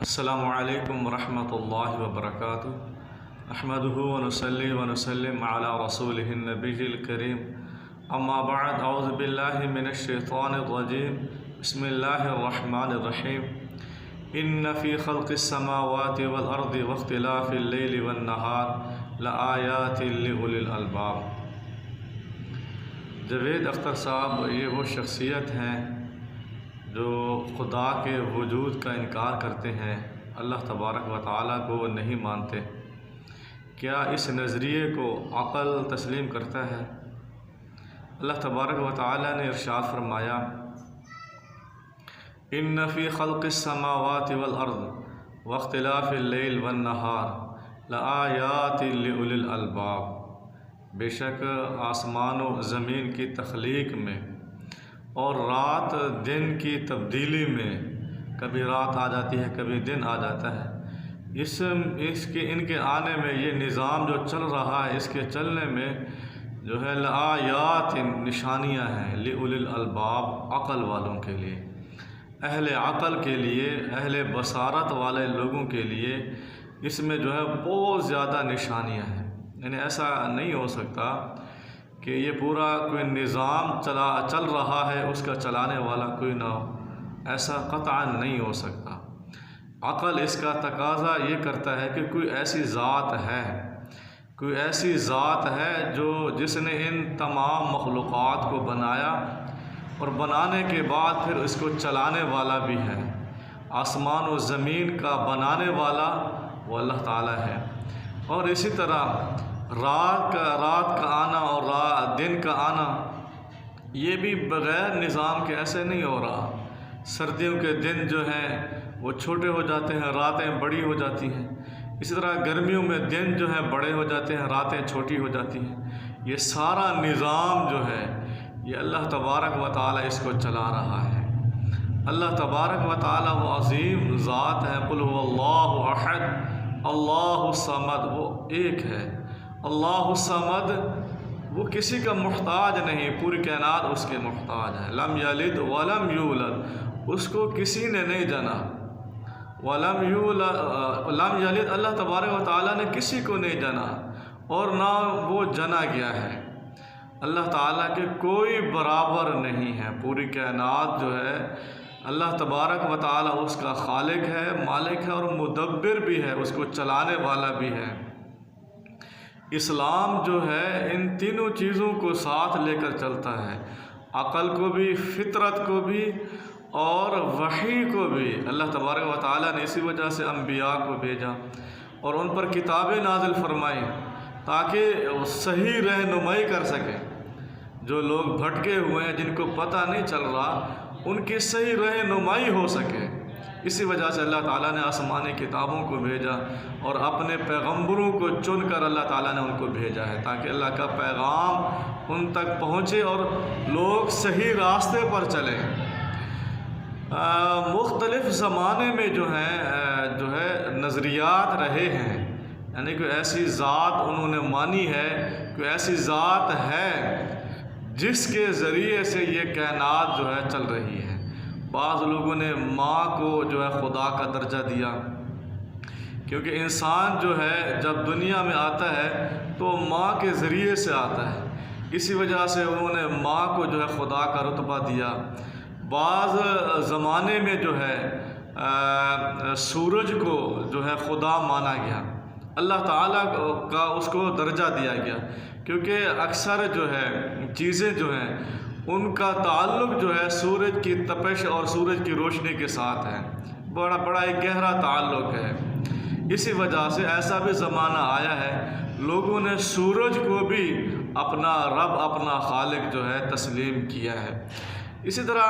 السلام علیکم ورحمۃ اللہ وبرکاتہ احمدہ ونصلی ونسلم علی رسولہ النبی الکریم اما بعد اعوذ باللہ من الشیطان الرجیم بسم اللہ الرحمن الرحیم ان فی خلق السماوات والارض واختلاف اللیل والنہار لآیات لأولی الالباب۔ جاوید اختر صاحب یہ وہ شخصیت ہیں جو خدا کے وجود کا انکار کرتے ہیں، اللہ تبارک و تعالیٰ کو وہ نہیں مانتے۔ کیا اس نظریے کو عقل تسلیم کرتا ہے؟ اللہ تبارک و تعالیٰ نے ارشاد فرمایا، ان فی خلق السماوات والارض واختلاف اللیل والنہار لآیات لأولی الالباب۔ بے شک آسمان و زمین کی تخلیق میں اور رات دن کی تبدیلی میں، کبھی رات آ جاتی ہے کبھی دن آ جاتا ہے، ان کے آنے میں، یہ نظام جو چل رہا ہے اس کے چلنے میں جو ہے لآیات نشانیاں ہیں لأولی الالباب، عقل والوں کے لیے، اہل عقل کے لیے، اہل بصارت والے لوگوں کے لیے اس میں جو ہے بہت زیادہ نشانیاں ہیں۔ یعنی ایسا نہیں ہو سکتا کہ یہ پورا کوئی نظام چل رہا ہے، اس کا چلانے والا کوئی نہ ہو، ایسا قطعاً نہیں ہو سکتا۔ عقل اس کا تقاضا یہ کرتا ہے کہ کوئی ایسی ذات ہے، کوئی ایسی ذات ہے جس نے ان تمام مخلوقات کو بنایا اور بنانے کے بعد پھر اس کو چلانے والا بھی ہے۔ آسمان و زمین کا بنانے والا وہ اللہ تعالیٰ ہے، اور اسی طرح رات کا آنا اور دن کا آنا یہ بھی بغیر نظام کے ایسے نہیں ہو رہا۔ سردیوں کے دن جو ہیں وہ چھوٹے ہو جاتے ہیں، راتیں بڑی ہو جاتی ہیں، اسی طرح گرمیوں میں دن جو ہیں بڑے ہو جاتے ہیں، راتیں چھوٹی ہو جاتی ہیں۔ یہ سارا نظام جو ہے یہ اللہ تبارک و تعالیٰ اس کو چلا رہا ہے۔ اللہ تبارک و تعالیٰ وہ عظیم ذات ہے، قل هو اللہ احد اللہ الصمد، وہ ایک ہے۔ اللہ الصمد، وہ کسی کا محتاج نہیں، پوری کائنات اس کے محتاج ہے۔ لم یلد ولم یولد، اس کو کسی نے نہیں جنا۔ لم یلد، اللہ تبارک و تعالیٰ نے کسی کو نہیں جنا اور نہ وہ جنا گیا ہے۔ اللہ تعالیٰ کے کوئی برابر نہیں ہے۔ پوری کائنات جو ہے اللہ تبارک و تعالیٰ اس کا خالق ہے، مالک ہے اور مدبر بھی ہے، اس کو چلانے والا بھی ہے۔ اسلام جو ہے ان تینوں چیزوں کو ساتھ لے کر چلتا ہے، عقل کو بھی، فطرت کو بھی اور وحی کو بھی۔ اللہ تبارک و تعالیٰ نے اسی وجہ سے انبیاء کو بھیجا اور ان پر کتابیں نازل فرمائیں تاکہ وہ صحیح رہنمائی کر سکیں۔ جو لوگ بھٹکے ہوئے ہیں، جن کو پتہ نہیں چل رہا، ان کی صحیح رہنمائی ہو سکے۔ اسی وجہ سے اللہ تعالیٰ نے آسمانی کتابوں کو بھیجا اور اپنے پیغمبروں کو چن کر اللہ تعالیٰ نے ان کو بھیجا ہے تاکہ اللہ کا پیغام ان تک پہنچے اور لوگ صحیح راستے پر چلیں۔ مختلف زمانے میں جو ہے نظریات رہے ہیں، یعنی کوئی ایسی ذات انہوں نے مانی ہے، کوئی ایسی ذات ہے جس کے ذریعے سے یہ کائنات جو ہے چل رہی ہے۔ بعض لوگوں نے ماں کو جو ہے خدا کا درجہ دیا، کیونکہ انسان جو ہے جب دنیا میں آتا ہے تو ماں کے ذریعے سے آتا ہے، اسی وجہ سے انہوں نے ماں کو جو ہے خدا کا رتبہ دیا۔ بعض زمانے میں جو ہے سورج کو جو ہے خدا مانا گیا، اللہ تعالیٰ کا اس کو درجہ دیا گیا، کیونکہ اکثر جو ہے چیزیں جو ہیں ان کا تعلق جو ہے سورج کی تپش اور سورج کی روشنی کے ساتھ ہے، بڑا ایک گہرا تعلق ہے۔ اسی وجہ سے ایسا بھی زمانہ آیا ہے لوگوں نے سورج کو بھی اپنا رب، اپنا خالق جو ہے تسلیم کیا ہے۔ اسی طرح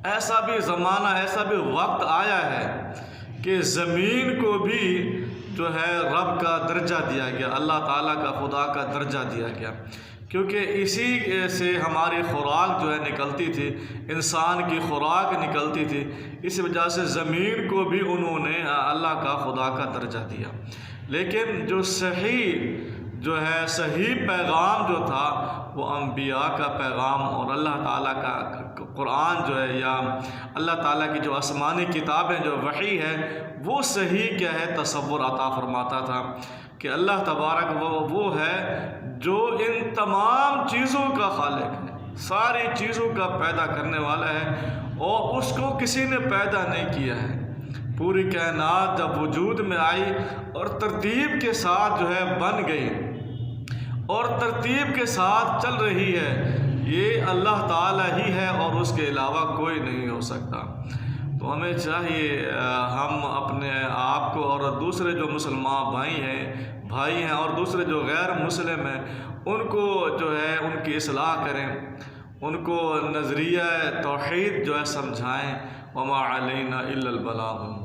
ایسا بھی زمانہ، ایسا بھی وقت آیا ہے کہ زمین کو بھی جو ہے رب کا درجہ دیا گیا، اللہ تعالیٰ کا، خدا کا درجہ دیا گیا، کیونکہ اسی سے ہماری خوراک جو ہے نکلتی تھی، انسان کی خوراک نکلتی تھی، اس وجہ سے زمین کو بھی انہوں نے اللہ کا، خدا کا درجہ دیا۔ لیکن جو صحیح جو ہے صحیح پیغام جو تھا وہ انبیاء کا پیغام اور اللہ تعالیٰ کا قرآن جو ہے یا اللہ تعالیٰ کی جو آسمانی کتابیں جو وحی ہے وہ صحیح کیا ہے تصور عطا فرماتا تھا کہ اللہ تبارک وہ ہے جو ان تمام چیزوں کا خالق ہے، ساری چیزوں کا پیدا کرنے والا ہے، اور اس کو کسی نے پیدا نہیں کیا ہے۔ پوری کائنات جب وجود میں آئی اور ترتیب کے ساتھ جو ہے بن گئی اور ترتیب کے ساتھ چل رہی ہے، یہ اللہ تعالیٰ ہی ہے اور اس کے علاوہ کوئی نہیں ہو سکتا۔ تو ہمیں چاہیے ہم اپنے آپ کو اور دوسرے جو مسلمان بھائی ہیں اور دوسرے جو غیر مسلم ہیں ان کو جو ہے ان کی اصلاح کریں، ان کو نظریہ توحید جو ہے سمجھائیں۔ وما علینا الا البلاغ۔